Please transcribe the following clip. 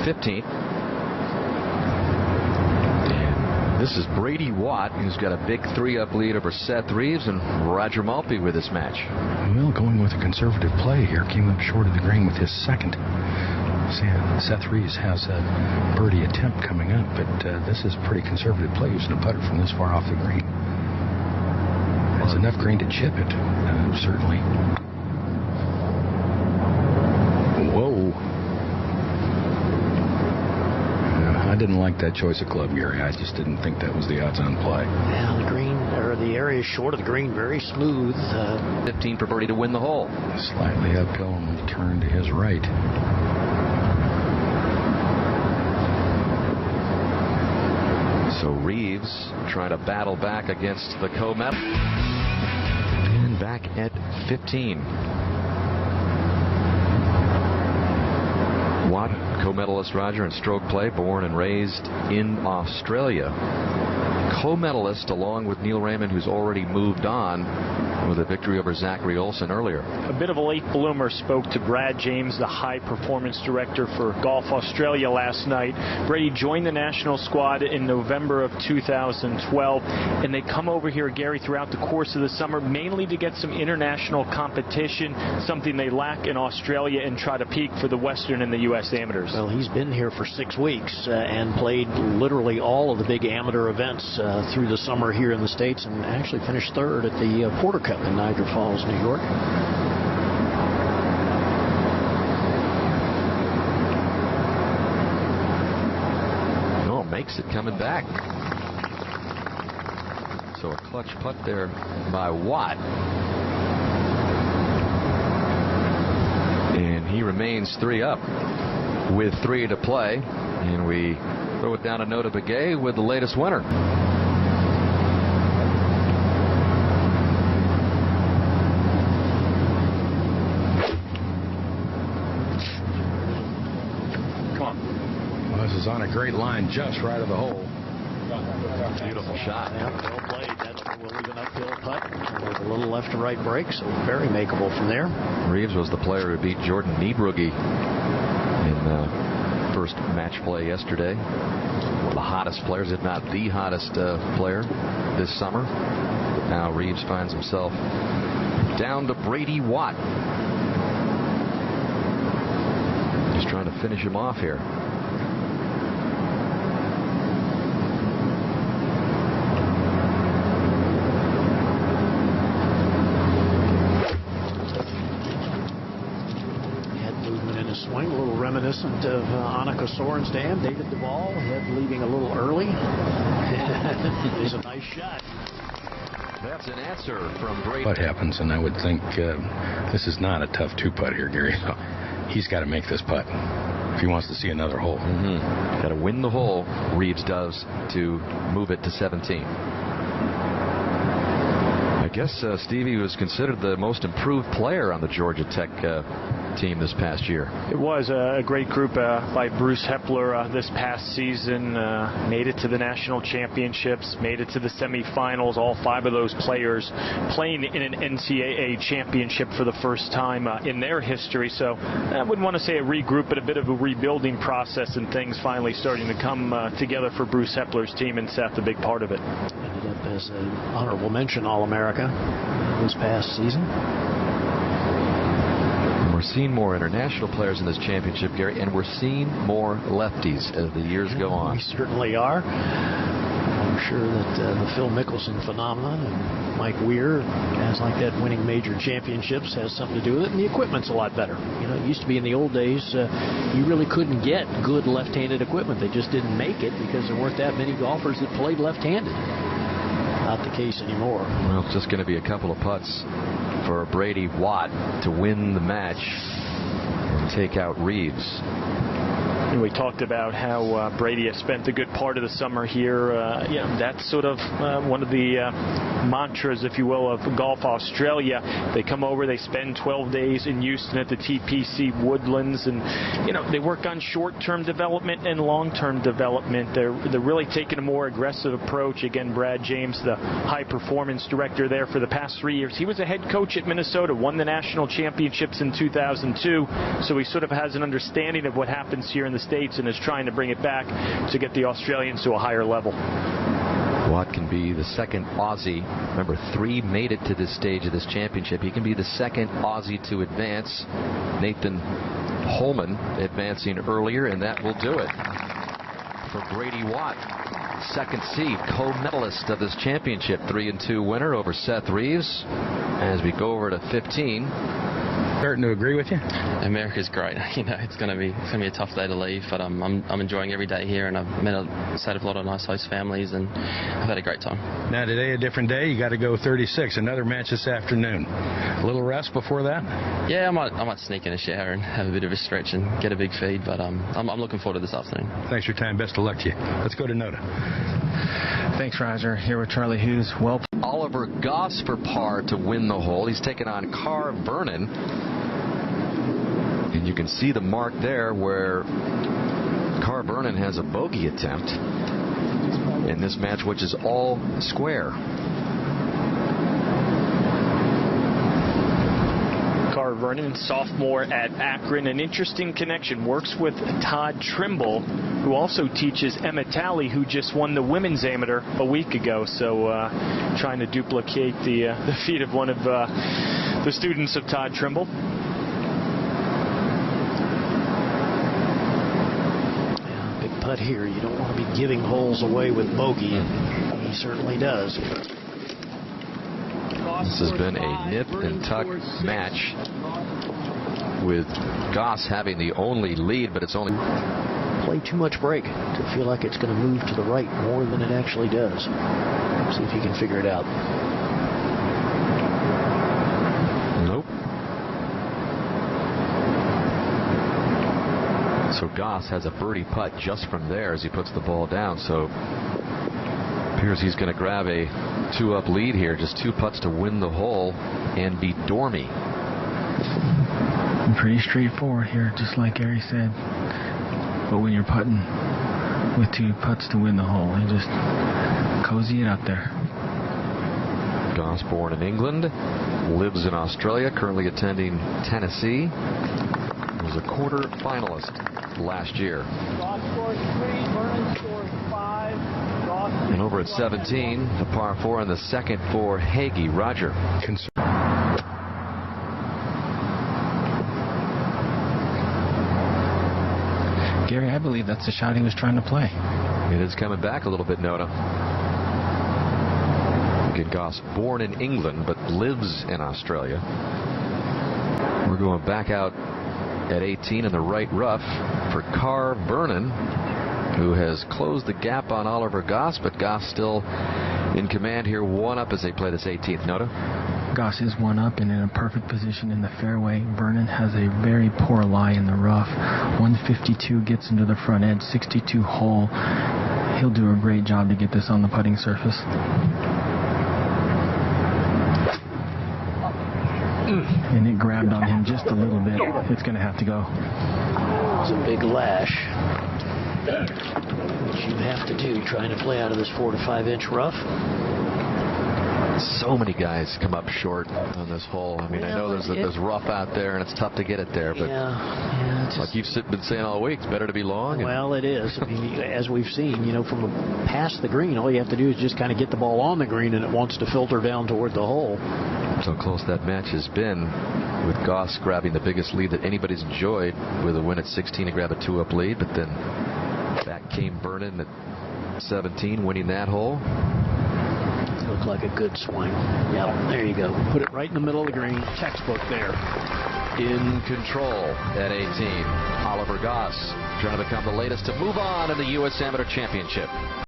15th. This is Brady Watt, who's got a big 3-up lead over Seth Reeves and Roger Maltby with this match. Well, going with a conservative play here, came up short of the green with his second. Seth Reeves has a birdie attempt coming up, but this is a pretty conservative play using a putter from this far off the green. It's enough green to chip it, certainly. Whoa. I didn't like that choice of club, Gary. I just didn't think that was the odds-on play. Yeah, the green, or the area short of the green, very smooth. 15 for birdie to win the hole. Slightly uphill and turn to his right. So Reeves trying to battle back against the co-medal. And back at 15. Watt, co-medalist Roger in stroke play, born and raised in Australia. Co-medalist along with Neil Raymond, who's already moved on with a victory over Zachary Olsen earlier. A bit of a late bloomer. Spoke to Brad James, the high performance director for Golf Australia last night. Brady joined the national squad in November of 2012, and they come over here, Gary, throughout the course of the summer, mainly to get some international competition, something they lack in Australia, and try to peak for the Western and the U.S. amateurs. Well, he's been here for 6 weeks and played literally all of the big amateur events through the summer here in the States, and actually finished third at the Porter Cup in Niagara Falls, New York. No, makes it coming back. So a clutch putt there by Watt. And he remains 3 up with 3 to play. And we throw it down to Notah Begay with the latest winner. This is on a great line, just right of the hole. Beautiful shot. Yeah, well played. That's where we'll leave an uphill putt with a little left to right break, so very makeable from there. Reeves was the player who beat Jordan Niebrugge in first match play yesterday. One of the hottest players, if not the hottest player this summer. Now Reeves finds himself down to Brady Watt. Just trying to finish him off here. Swing, a little reminiscent of Annika Sorenstam. David Duval, head leaving a little early. It's a nice shot. That's an answer from Brady. What happens, and I would think this is not a tough 2-putt here, Gary. So he's got to make this putt if he wants to see another hole. Got to win the hole, Reeves does, to move it to 17. I guess Stevie was considered the most improved player on the Georgia Tech team this past year. It was a great group by Bruce Hepler this past season. Made it to the national championships, made it to the semifinals. All 5 of those players playing in an NCAA championship for the first time in their history. So I wouldn't want to say a regroup, but a bit of a rebuilding process, and things finally starting to come together for Bruce Hepler's team, and Seth a big part of it. Ended up as an honorable mention All-America this past season. We're seeing more international players in this championship, Gary, and we're seeing more lefties as the years go on. We certainly are. I'm sure that the Phil Mickelson phenomenon and Mike Weir, guys like that winning major championships, has something to do with it, and the equipment's a lot better. You know, it used to be in the old days you really couldn't get good left-handed equipment. They just didn't make it because there weren't that many golfers that played left-handed. Not the case anymore. Well, it's just going to be a couple of putts for Brady Watt to win the match and take out Reeves. And we talked about how Brady has spent a good part of the summer here. That's sort of one of the mantras, if you will, of Golf Australia. They come over, they spend 12 days in Houston at the TPC Woodlands, and they work on short-term development and long-term development. They're really taking a more aggressive approach. Again, Brad James, the high-performance director there for the past 3 years. He was a head coach at Minnesota, won the national championships in 2002, so he sort of has an understanding of what happens here in the States and is trying to bring it back to get the Australians to a higher level. Watt can be the second Aussie. Remember, 3 made it to this stage of this championship. He can be the second Aussie to advance. Nathan Holman advancing earlier, and that will do it for Brady Watt. Second seed, co-medalist of this championship, 3-2 winner over Seth Reeves. As we go over to 15. Starting to agree with you? America's great. It's going to be a tough day to leave, but I'm enjoying every day here, and I've stayed with a lot of nice host families, and I've had a great time. Now today a different day. You got to go 36. Another match this afternoon. A little rest before that? Yeah, I might sneak in a shower and have a bit of a stretch and get a big feed, but I'm looking forward to this afternoon. Thanks for your time. Best of luck to you. Let's go to Noda. Thanks, Roger. Here with Charlie Hughes. Well, Oliver Goss for par to win the hole. He's taken on Carr Vernon. And you can see the mark there where Carr Vernon has a bogey attempt in this match, which is all square. Carr Vernon, sophomore at Akron. An interesting connection. Works with Todd Trimble, who also teaches Emma Talley, who just won the women's amateur a week ago. So trying to duplicate the feat of one of the students of Todd Trimble. Yeah, big putt here. You don't want to be giving holes away with bogey. He certainly does. This has been a nip and tuck match, with Goss having the only lead, but it's only Play too much break to feel like it's going to move to the right more than it actually does. See if he can figure it out. Nope. So Goss has a birdie putt just from there as he puts the ball down. So appears he's going to grab a 2-up lead here. Just 2 putts to win the hole and beat Dormy. pretty straightforward here, just like Gary said. But when you're putting with 2 putts to win the hole, you just cozy it up there. Goss, born in England, lives in Australia, currently attending Tennessee. Was a quarter finalist last year. Goss scores 3, Vernon scores 5. And over at 17, the par 4 on the second for Hagee. Roger. Gary, I believe that's the shot he was trying to play. It is coming back a little bit, Noda. Again, Goss, born in England, but lives in Australia. We're going back out at 18 in the right rough for Carr Vernon, who has closed the gap on Oliver Goss, but Goss still in command here, 1 up as they play this 18th. Noda? Goss is 1 up and in a perfect position in the fairway. Vernon has a very poor lie in the rough. 152 gets into the front edge, 62 hole. He'll do a great job to get this on the putting surface. And it grabbed on him just a little bit. It's going to have to go. It's a big lash, which you have to do trying to play out of this 4 to 5 inch rough. So many guys come up short on this hole. I mean, I know there's rough out there and it's tough to get it there, but like you've been saying all week, it's better to be long. Well, it is. I mean, as we've seen, you know, from past the green, all you have to do is just kind of get the ball on the green and it wants to filter down toward the hole. So close that match has been, with Goss grabbing the biggest lead that anybody's enjoyed with a win at 16 to grab a 2-up lead, but then back came Vernon at 17, winning that hole. Looked like a good swing. Yep, there you go. Put it right in the middle of the green. Textbook there. In control at 18. Oliver Goss trying to become the latest to move on in the U.S. Amateur Championship.